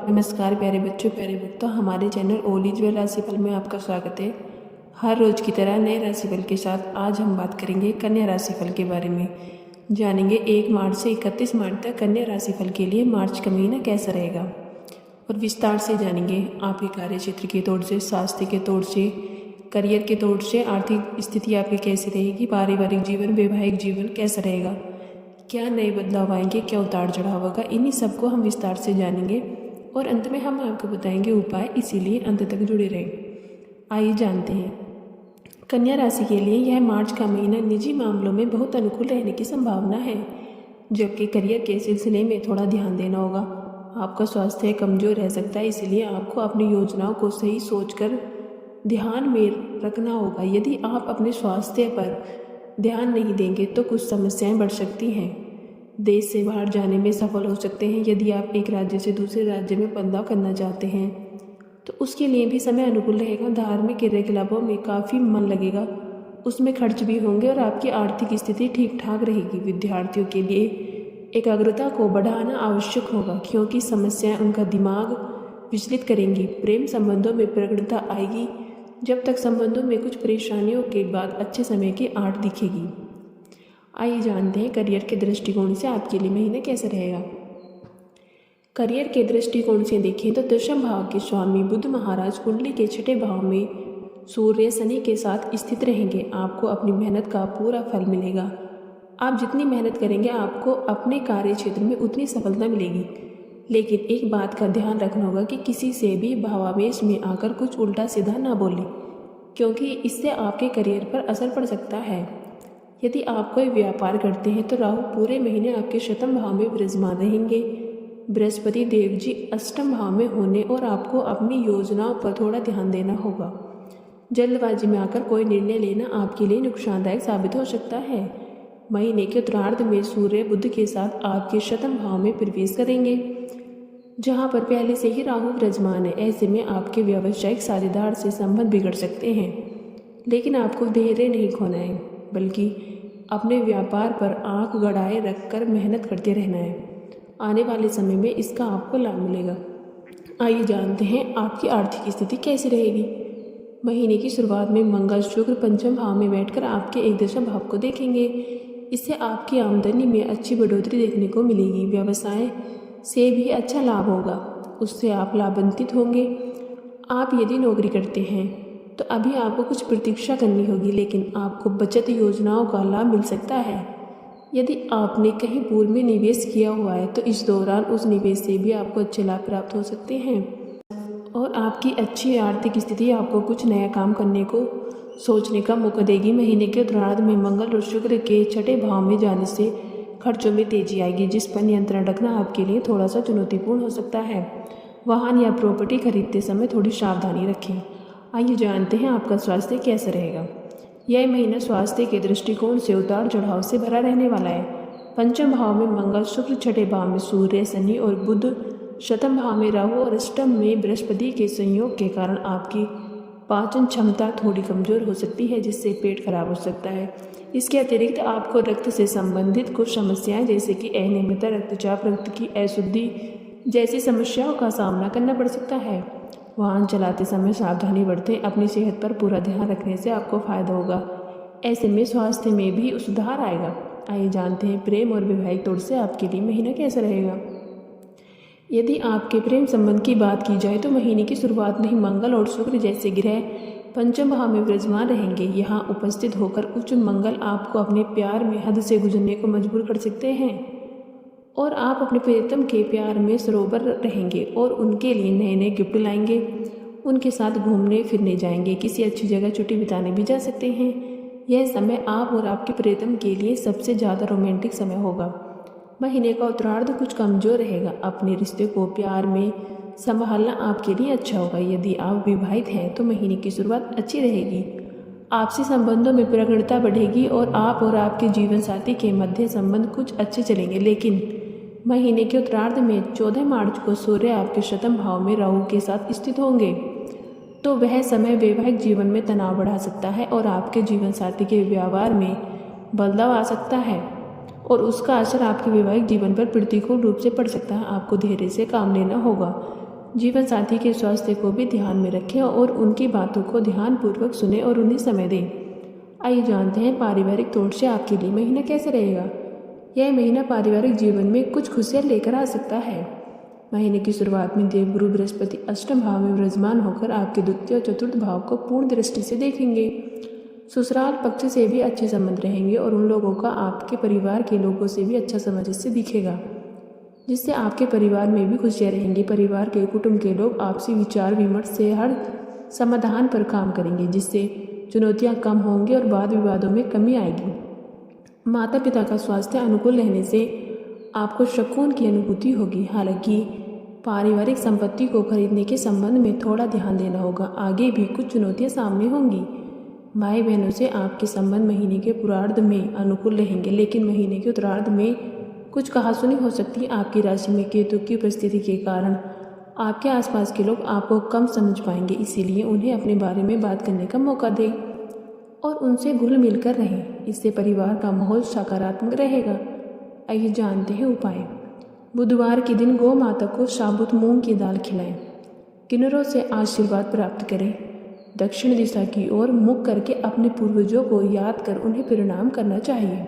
नमस्कार प्यारे बच्चों, प्यारे भक्तों। हमारे चैनल ओल इज वेल राशिफल में आपका स्वागत है। हर रोज की तरह नए राशिफल के साथ आज हम बात करेंगे कन्या राशिफल के बारे में। जानेंगे 1 मार्च से 31 मार्च तक कन्या राशिफल के लिए मार्च का महीना कैसा रहेगा और विस्तार से जानेंगे आपके कार्य क्षेत्र के तौर से, स्वास्थ्य के तौर से, करियर के तौर से, आर्थिक स्थिति आपकी कैसी रहेगी, पारिवारिक जीवन, वैवाहिक जीवन कैसा रहेगा, क्या नए बदलाव आएंगे, क्या उतार चढ़ाव होगा। इन्हीं सबको हम विस्तार से जानेंगे और अंत में हम आपको बताएंगे उपाय, इसीलिए अंत तक जुड़े रहें। आइए जानते हैं। कन्या राशि के लिए यह मार्च का महीना निजी मामलों में बहुत अनुकूल रहने की संभावना है, जबकि करियर के सिलसिले में थोड़ा ध्यान देना होगा। आपका स्वास्थ्य कमज़ोर रह सकता है, इसलिए आपको अपनी योजनाओं को सही सोचकर ध्यान में रखना होगा। यदि आप अपने स्वास्थ्य पर ध्यान नहीं देंगे तो कुछ समस्याएं बढ़ सकती हैं। देश से बाहर जाने में सफल हो सकते हैं। यदि आप एक राज्य से दूसरे राज्य में बदलाव करना चाहते हैं तो उसके लिए भी समय अनुकूल रहेगा। धार्मिक क्रियाकलापों में काफ़ी मन लगेगा, उसमें खर्च भी होंगे और आपकी आर्थिक स्थिति ठीक ठाक रहेगी। विद्यार्थियों के लिए एकाग्रता को बढ़ाना आवश्यक होगा, क्योंकि समस्याएं उनका दिमाग विचलित करेंगी। प्रेम संबंधों में प्रगढ़ता आएगी। जब तक संबंधों में कुछ परेशानियों के बाद अच्छे समय की आड़ दिखेगी। आइए जानते हैं करियर के दृष्टिकोण से आपके लिए महीना कैसा रहेगा। करियर के दृष्टिकोण से देखें तो दशम भाव के स्वामी बुध महाराज कुंडली के 6ठे भाव में सूर्य शनि के साथ स्थित रहेंगे। आपको अपनी मेहनत का पूरा फल मिलेगा। आप जितनी मेहनत करेंगे आपको अपने कार्य क्षेत्र में उतनी सफलता मिलेगी। लेकिन एक बात का ध्यान रखना होगा कि किसी से भी भावावेश में आकर कुछ उल्टा सीधा ना बोलें, क्योंकि इससे आपके करियर पर असर पड़ सकता है। यदि आप कोई व्यापार करते हैं तो राहु पूरे महीने आपके शतम भाव में विराजमान रहेंगे। बृहस्पति देव जी अष्टम भाव में होने और आपको अपनी योजनाओं पर थोड़ा ध्यान देना होगा। जल्दबाजी में आकर कोई निर्णय लेना आपके लिए नुकसानदायक साबित हो सकता है। महीने के उत्तरार्ध में सूर्य बुध के साथ आपके शतम भाव में प्रवेश करेंगे, जहां पर पहले से ही राहु विराजमान है। ऐसे में आपके व्यावसायिक साझेदार से संबंध बिगड़ सकते हैं, लेकिन आपको धैर्य नहीं खोना है, बल्कि अपने व्यापार पर आंख गड़ाए रखकर मेहनत करते रहना है। आने वाले समय में इसका आपको लाभ मिलेगा। आइए जानते हैं आपकी आर्थिक स्थिति कैसी रहेगी। महीने की शुरुआत में मंगल शुक्र पंचम भाव में बैठकर आपके 1 भाव को देखेंगे। इससे आपकी आमदनी में अच्छी बढ़ोतरी देखने को मिलेगी। व्यवसाय से भी अच्छा लाभ होगा, उससे आप लाभान्वित होंगे। आप यदि नौकरी करते हैं तो अभी आपको कुछ प्रतीक्षा करनी होगी, लेकिन आपको बचत योजनाओं का लाभ मिल सकता है। यदि आपने कहीं पूर्व में निवेश किया हुआ है तो इस दौरान उस निवेश से भी आपको अच्छे लाभ प्राप्त हो सकते हैं और आपकी अच्छी आर्थिक स्थिति आपको कुछ नया काम करने को सोचने का मौका देगी। महीने के उत्तरार्ध में मंगल और शुक्र के 6ठे भाव में जाने से खर्चों में तेजी आएगी, जिस पर नियंत्रण रखना आपके लिए थोड़ा सा चुनौतीपूर्ण हो सकता है। वाहन या प्रॉपर्टी खरीदते समय थोड़ी सावधानी रखें। आइए जानते हैं आपका स्वास्थ्य कैसा रहेगा। यह महीना स्वास्थ्य के दृष्टिकोण से उतार चढ़ाव से भरा रहने वाला है। पंचम भाव में मंगल, शुक्र 6ठे भाव में सूर्य, शनि और बुध, शतम भाव में राहु और अष्टम में बृहस्पति के संयोग के कारण आपकी पाचन क्षमता थोड़ी कमजोर हो सकती है, जिससे पेट खराब हो सकता है। इसके अतिरिक्त आपको रक्त से संबंधित कुछ समस्याएं जैसे कि अनियमितता, रक्तचाप, रक्त की अशुद्धि जैसी समस्याओं का सामना करना पड़ सकता है। वाहन चलाते समय सावधानी बरतें। अपनी सेहत पर पूरा ध्यान रखने से आपको फायदा होगा। ऐसे में स्वास्थ्य में भी सुधार आएगा। आइए जानते हैं प्रेम और वैवाहिक तौर से आपके लिए महीना कैसा रहेगा। यदि आपके प्रेम संबंध की बात की जाए तो महीने की शुरुआत में ही मंगल और शुक्र जैसे ग्रह पंचम भाव में विराजमान रहेंगे। यहाँ उपस्थित होकर उच्च मंगल आपको अपने प्यार में हद से गुजरने को मजबूर कर सकते हैं और आप अपने प्रियतम के प्यार में सरोवर रहेंगे और उनके लिए नए नए गिफ्ट लाएंगे। उनके साथ घूमने फिरने जाएंगे, किसी अच्छी जगह छुट्टी बिताने भी जा सकते हैं। यह समय आप और आपके प्रियतम के लिए सबसे ज़्यादा रोमांटिक समय होगा। महीने का उत्तरार्ध कुछ कमजोर रहेगा। अपने रिश्ते को प्यार में संभालना आपके लिए अच्छा होगा। यदि आप विवाहित हैं तो महीने की शुरुआत अच्छी रहेगी। आपसी संबंधों में प्रगाढ़ता बढ़ेगी और आप और आपके जीवन साथी के मध्य संबंध कुछ अच्छे चलेंगे। लेकिन महीने के उत्तरार्ध में 14 मार्च को सूर्य आपके शतम भाव में राहु के साथ स्थित होंगे, तो वह समय वैवाहिक जीवन में तनाव बढ़ा सकता है और आपके जीवन साथी के व्यवहार में बदलाव आ सकता है और उसका असर आपके वैवाहिक जीवन पर प्रतिकूल रूप से पड़ सकता है। आपको धैर्य से काम लेना होगा। जीवन साथी के स्वास्थ्य को भी ध्यान में रखें और उनकी बातों को ध्यानपूर्वक सुने और उन्हें समय दें। आइए जानते हैं पारिवारिक तौर से आपके लिए महीना कैसे रहेगा। यह महीना पारिवारिक जीवन में कुछ खुशियाँ लेकर आ सकता है। महीने की शुरुआत में देवगुरु बृहस्पति अष्टम भाव में विराजमान होकर आपके द्वितीय और चतुर्थ भाव को पूर्ण दृष्टि से देखेंगे। ससुराल पक्ष से भी अच्छे संबंध रहेंगे और उन लोगों का आपके परिवार के लोगों से भी अच्छा संबंध इससे दिखेगा, जिससे आपके परिवार में भी खुशियाँ रहेंगी। परिवार के कुटुंब के लोग आपसी विचार विमर्श से हर समाधान पर काम करेंगे, जिससे चुनौतियाँ कम होंगी और वाद विवादों में कमी आएगी। माता पिता का स्वास्थ्य अनुकूल रहने से आपको सुकून की अनुभूति होगी। हालांकि पारिवारिक संपत्ति को खरीदने के संबंध में थोड़ा ध्यान देना होगा। आगे भी कुछ चुनौतियां सामने होंगी। भाई बहनों से आपके संबंध महीने के पूर्वार्ध में अनुकूल रहेंगे, लेकिन महीने के उत्तरार्ध में कुछ कहासुनी हो सकती है। आपकी राशि में केतु की उपस्थिति के कारण आपके आसपास के लोग आपको कम समझ पाएंगे, इसीलिए उन्हें अपने बारे में बात करने का मौका दें और उनसे घुल मिल कर रहें। इससे परिवार का माहौल सकारात्मक रहेगा। आइए जानते हैं उपाय। बुधवार के दिन गौ माता को साबुत मूंग की दाल खिलाएं। किन्नरों से आशीर्वाद प्राप्त करें। दक्षिण दिशा की ओर मुख करके अपने पूर्वजों को याद कर उन्हें प्रणाम करना चाहिए।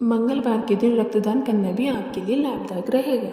मंगलवार के दिन रक्तदान करना भी आपके लिए लाभदायक रहेगा।